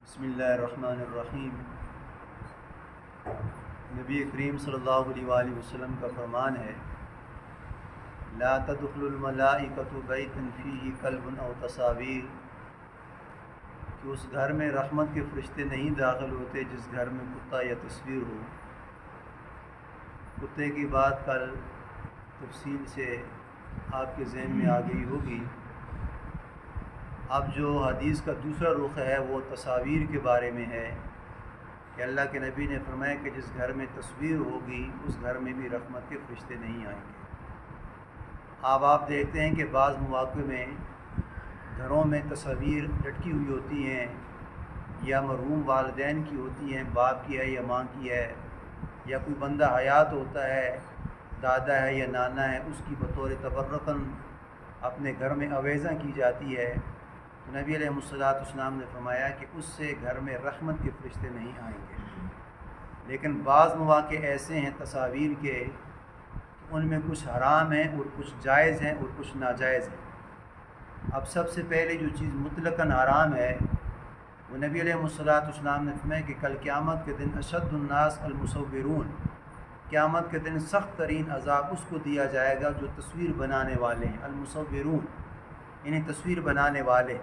بسم اللہ الرحمن الرحیم۔ نبی کریم صلی اللہ علیہ وآلہ وسلم کا فرمان ہے، لا تدخل الملائکۃ بیتا فیہ کلب او تصاویر، کہ اس گھر میں رحمت کے فرشتے نہیں داخل ہوتے جس گھر میں کتا یا تصویر ہو۔ کتے کی بات کل تفصیل سے آپ کے ذہن میں آ گئی ہوگی۔ اب جو حدیث کا دوسرا رخ ہے وہ تصاویر کے بارے میں ہے کہ اللہ کے نبی نے فرمایا کہ جس گھر میں تصویر ہوگی اس گھر میں بھی رحمت کے فرشتے نہیں آئیں گے۔ اب آپ دیکھتے ہیں کہ بعض مواقع میں گھروں میں تصاویر لٹکی ہوئی ہوتی ہیں، یا مرحوم والدین کی ہوتی ہیں، باپ کی ہے یا ماں کی ہے، یا کوئی بندہ حیات ہوتا ہے، دادا ہے یا نانا ہے، اس کی بطور تبرکاً اپنے گھر میں آویزاں کی جاتی ہے۔ تو نبی علیہ السلام نے فرمایا کہ اس سے گھر میں رحمت کے فرشتے نہیں آئیں گے۔ لیکن بعض مواقع ایسے ہیں تصاویر کے، ان میں کچھ حرام ہیں اور کچھ جائز ہیں اور کچھ ناجائز ہیں۔ اب سب سے پہلے جو چیز مطلقاً حرام ہے وہ نبی علیہ السلام نے فرمایا کہ کل قیامت کے دن اشد الناس المصورون، قیامت کے دن سخت ترین عذاب اس کو دیا جائے گا جو تصویر بنانے والے ہیں، المصورون یعنی تصویر بنانے والے۔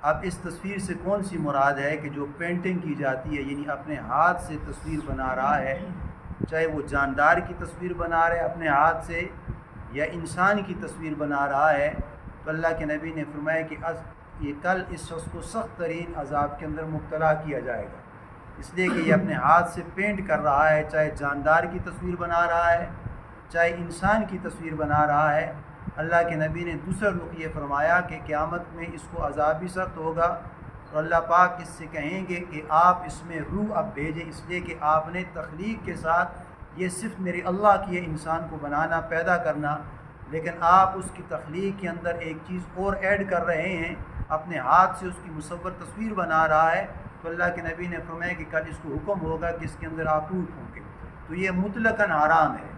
اب اس تصویر سے کون سی مراد ہے کہ جو پینٹنگ کی جاتی ہے، یعنی اپنے ہاتھ سے تصویر بنا رہا ہے، چاہے وہ جاندار کی تصویر بنا رہا ہے اپنے ہاتھ سے یا انسان کی تصویر بنا رہا ہے، تو اللہ کے نبی نے فرمایا کہ یہ کل اس شخص کو سخت ترین عذاب کے اندر مبتلا کیا جائے گا، اس لیے کہ یہ اپنے ہاتھ سے پینٹ کر رہا ہے، چاہے جاندار کی تصویر بنا رہا ہے چاہے انسان کی تصویر بنا رہا ہے۔ اللہ کے نبی نے دوسرا رخ یہ فرمایا کہ قیامت میں اس کو عذاب بھی سخت ہوگا، اور اللہ پاک اس سے کہیں گے کہ آپ اس میں روح اب بھیجیں، اس لیے کہ آپ نے تخلیق کے ساتھ یہ صرف میرے اللہ کی ہے انسان کو بنانا پیدا کرنا، لیکن آپ اس کی تخلیق کے اندر ایک چیز اور ایڈ کر رہے ہیں، اپنے ہاتھ سے اس کی مصور تصویر بنا رہا ہے۔ تو اللہ کے نبی نے فرمایا کہ کل اس کو حکم ہوگا کہ اس کے اندر آپ روح پھونکیں، تو یہ مطلقاً حرام ہے۔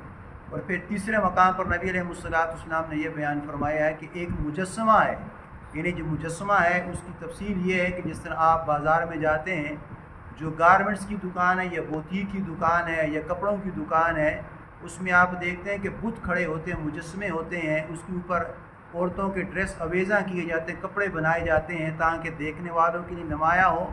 اور پھر تیسرے مقام پر نبی علیہ السلام نے یہ بیان فرمایا ہے کہ ایک مجسمہ ہے، یعنی جو مجسمہ ہے اس کی تفصیل یہ ہے کہ جس طرح آپ بازار میں جاتے ہیں، جو گارمنٹس کی دکان ہے یا بوتیک کی دکان ہے یا کپڑوں کی دکان ہے، اس میں آپ دیکھتے ہیں کہ بت کھڑے ہوتے ہیں، مجسمے ہوتے ہیں، اس کے اوپر عورتوں کے ڈریس آویزاں کیے جاتے ہیں، کپڑے بنائے جاتے ہیں تاکہ دیکھنے والوں کے لیے نمایاں ہو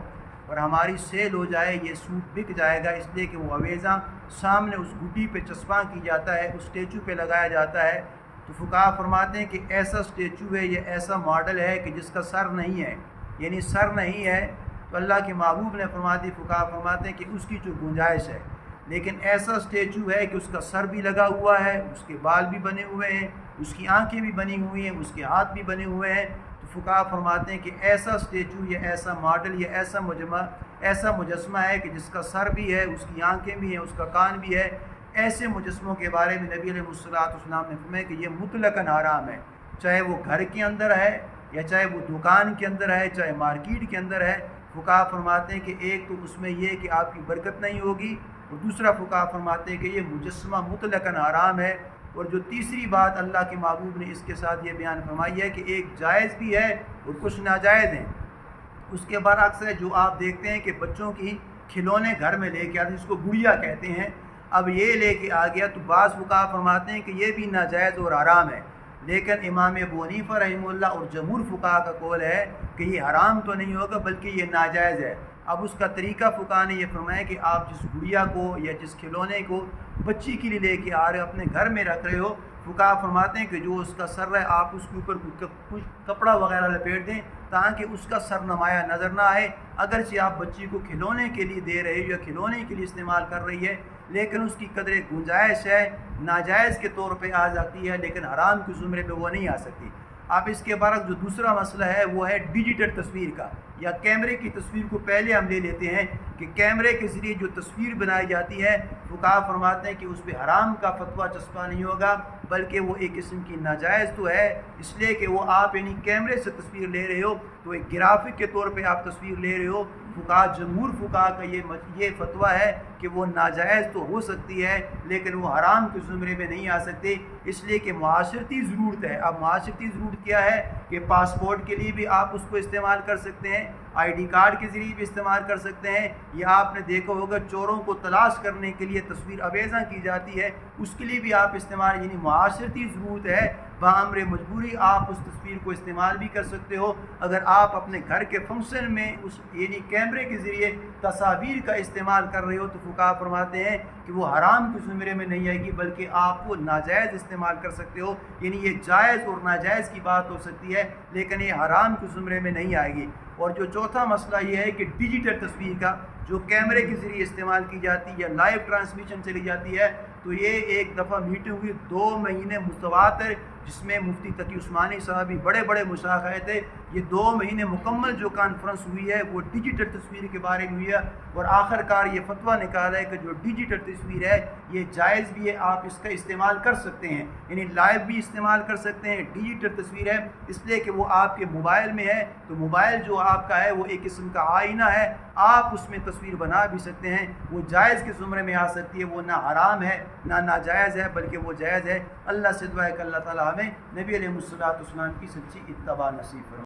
اور ہماری سیل ہو جائے، یہ سوٹ بک جائے گا، اس لیے کہ وہ آویزاں سامنے اس گھٹی پہ چسپاں کی جاتا ہے، اس اسٹیچو پہ لگایا جاتا ہے۔ تو فقہا فرماتے ہیں کہ ایسا اسٹیچو ہے، یہ ایسا ماڈل ہے کہ جس کا سر نہیں ہے، یعنی سر نہیں ہے، تو اللہ کے محبوب نے فرما دی، فقہا فرماتے ہیں کہ اس کی جو گنجائش ہے، لیکن ایسا اسٹیچو ہے کہ اس کا سر بھی لگا ہوا ہے، اس کے بال بھی بنے ہوئے ہیں، اس کی آنکھیں بھی بنی ہوئی ہیں، اس کے ہاتھ بھی بنے ہوئے ہیں، تو فقہا فرماتے ہیں کہ ایسا اسٹیچو یا ایسا ماڈل یا ایسا مجسمہ ہے کہ جس کا سر بھی ہے، اس کی آنکھیں بھی ہیں، اس کا کان بھی ہے، ایسے مجسموں کے بارے میں نبی علیہ السلام نے فرمایا کہ یہ مطلقاً حرام ہے، چاہے وہ گھر کے اندر ہے یا چاہے وہ دکان کے اندر ہے، چاہے مارکیٹ کے اندر ہے۔ فقہا فرماتے ہیں کہ ایک تو اس میں یہ کہ آپ کی برکت نہیں ہوگی، اور دوسرا فقہا فرماتے ہیں کہ یہ مجسمہ مطلقاً حرام ہے۔ اور جو تیسری بات اللہ کے محبوب نے اس کے ساتھ یہ بیان فرمائی ہے کہ ایک جائز بھی ہے اور کچھ ناجائز ہیں۔ اس کے برعکس ہے جو آپ دیکھتے ہیں کہ بچوں کی کھلونے گھر میں لے کے آتے ہیں، جس کو گڑیا کہتے ہیں، اب یہ لے کے آ گیا، تو بعض فقہا فرماتے ہیں کہ یہ بھی ناجائز اور حرام ہے، لیکن امام ابو حنیفہ رحمہ اللہ اور جمہور فقہا کا قول ہے کہ یہ حرام تو نہیں ہوگا بلکہ یہ ناجائز ہے۔ اب اس کا طریقہ فقہا نے یہ فرمایا کہ آپ جس گڑیا کو یا جس کھلونے کو بچی کے لیے لے کے آ رہے ہو، اپنے گھر میں رکھ رہے ہو، فقہا فرماتے ہیں کہ جو اس کا سر ہے آپ اس کے اوپر کچھ کپڑا وغیرہ لپیٹ دیں تاکہ اس کا سر نمایاں نظر نہ آئے، اگرچہ آپ بچی کو کھلونے کے لیے دے رہے ہو یا کھلونے کے لیے استعمال کر رہی ہے، لیکن اس کی قدر گنجائش ہے، ناجائز کے طور پہ آ جاتی ہے لیکن حرام کے زمرے پہ وہ نہیں آ سکتی۔ اب اس کے برعکس جو دوسرا مسئلہ ہے وہ ہے ڈیجیٹل تصویر کا، یا کیمرے کی تصویر کو پہلے ہم لے لیتے ہیں کہ کیمرے کے ذریعے جو تصویر بنائی جاتی ہے، فقہا فرماتے ہیں کہ اس پہ حرام کا فتویٰ چسپاں نہیں ہوگا بلکہ وہ ایک قسم کی ناجائز تو ہے، اس لیے کہ وہ آپ یعنی کیمرے سے تصویر لے رہے ہو تو ایک گرافک کے طور پہ آپ تصویر لے رہے ہو۔ فقہا جمہور فقہا کا یہ فتویٰ ہے کہ وہ ناجائز تو ہو سکتی ہے لیکن وہ حرام کے زمرے میں نہیں آ سکتے، اس لیے کہ معاشرتی ضرورت ہے۔ اب معاشرتی ضرورت کیا ہے کہ پاسپورٹ کے لیے بھی آپ اس کو استعمال کر سکتے ہیں، ID کارڈ کے ذریعے بھی استعمال کر سکتے ہیں، یا آپ نے دیکھا ہوگا چوروں کو تلاش کرنے کے لیے تصویر آویزاں کی جاتی ہے، اس کے لیے بھی آپ استعمال، یعنی معاشرتی ضرورت ہے بامر مجبوری آپ اس تصویر کو استعمال بھی کر سکتے ہو۔ اگر آپ اپنے گھر کے فنکشن میں اس یعنی کیمرے کے ذریعے تصاویر کا استعمال کر رہے ہو تو فقہا فرماتے ہیں کہ وہ حرام کے زمرے میں نہیں آئے گی، بلکہ آپ وہ ناجائز استعمال کر سکتے ہو، یعنی یہ جائز اور ناجائز کی بات ہو سکتی ہے لیکن یہ حرام کے زمرے میں نہیں آئے گی۔ اور جو چوتھا مسئلہ یہ ہے کہ ڈیجیٹل تصویر کا جو کیمرے کے ذریعے استعمال کی جاتی ہے یا لائیو ٹرانسمیشن چلی جاتی ہے، تو یہ ایک دفعہ میٹنگ ہوئی 2 مہینے متواتر، جس میں مفتی تقی عثمانی صاحب بھی بڑے بڑے مشائخ آئے تھے۔ یہ 2 مہینے مکمل جو کانفرنس ہوئی ہے وہ ڈیجیٹل تصویر کے بارے میں ہوئی ہے، اور آخر کار یہ فتویٰ نکالا ہے کہ جو ڈیجیٹل تصویر ہے یہ جائز بھی ہے، آپ اس کا استعمال کر سکتے ہیں، یعنی لائیو بھی استعمال کر سکتے ہیں۔ ڈیجیٹل تصویر ہے اس لیے کہ وہ آپ کے موبائل میں ہے، تو موبائل جو آپ کا ہے وہ ایک قسم کا آئینہ ہے، آپ اس میں تصویر بنا بھی سکتے ہیں، وہ جائز کے زمرے میں آ سکتی ہے، وہ نہ حرام ہے نہ ناجائز ہے بلکہ وہ جائز ہے۔ اللہ سے دعا ہے کہ اللہ تعالیٰ ہمیں نبی علیہ الصلوۃ والسلام کی سچی اتباع نصیب فرمائے۔